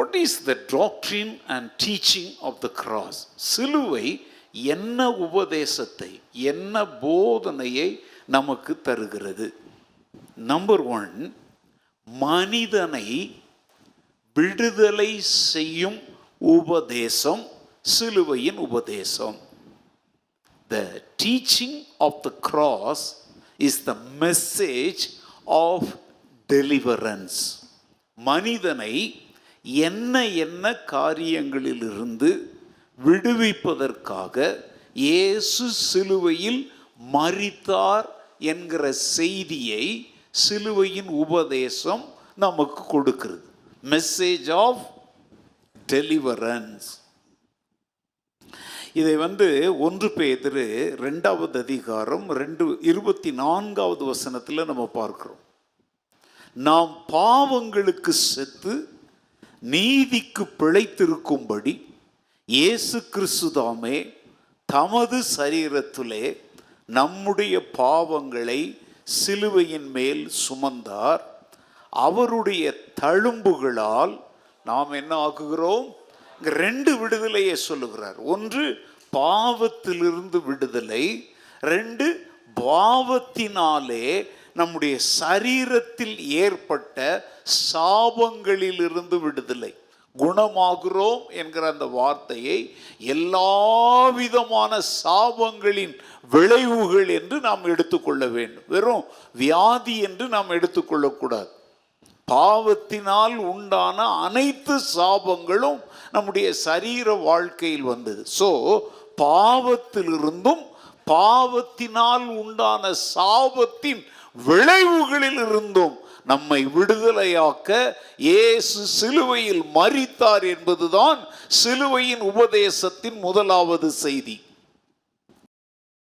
What is the doctrine and teaching of the cross? சிலுவை என்ன உபதேசத்தை, என்ன போதனையை நமக்கு தருகிறது? நம்பர் 1, மனிதனை விடுதலை செய்யும் உபதேசம் சிலுவையின் உபதேசம். The teaching of the cross is the message of deliverance. மனிதனை என்ன என்ன காரியங்களிலிருந்து விடுவிப்பதற்காக இயேசு சிலுவையில் மரித்தார் என்கிற செய்தியை சிலுவையின் உபதேசம் நமக்கு கொடுக்கிறது. Message of deliverance. இதை 1 பேதுரு 2வது அதிகாரம் 24வது வசனத்தில் நம்ம பார்க்கிறோம். நாம் பாவங்களுக்கு செத்து நீதிக்கு பிழைத்திருக்கும்படி இயேசு கிறிஸ்து தாமே தமது சரீரத்திலே நம்முடைய பாவங்களை சிலுவையின் மேல் சுமந்தார். அவருடைய தழும்புகளால் நாம் என்ன ஆக்குகிறோம்? 2 விடுதலையை சொல்லுகிறார். 1, பாவத்திலிருந்து விடுதலை. 2, பாவத்தினாலே நம்முடைய சரீரத்தில் ஏற்பட்ட சாபங்களிலிருந்து விடுதலை. குணமாகிறோம் என்கிற அந்த வார்த்தையை எல்லாவிதமான சாபங்களின் விளைவுகள் என்று நாம் எடுத்துக்கொள்ள வேண்டும். வெறும் வியாதி என்று நாம் எடுத்துக்கொள்ளக்கூடாது. பாவத்தினால் உண்டான அனைத்து சாபங்களும் நம்முடைய சரீர வாழ்க்கையில் வந்தது. ஸோ பாவத்திலிருந்தும் பாவத்தினால் உண்டான சாபத்தின் விளைவுகளில் இருந்தும் நம்மை விடுதலையாக்க இயேசு சிலுவையில் மரித்தார் என்பதுதான் சிலுவையின் உபதேசத்தின் முதலாவது செய்தி.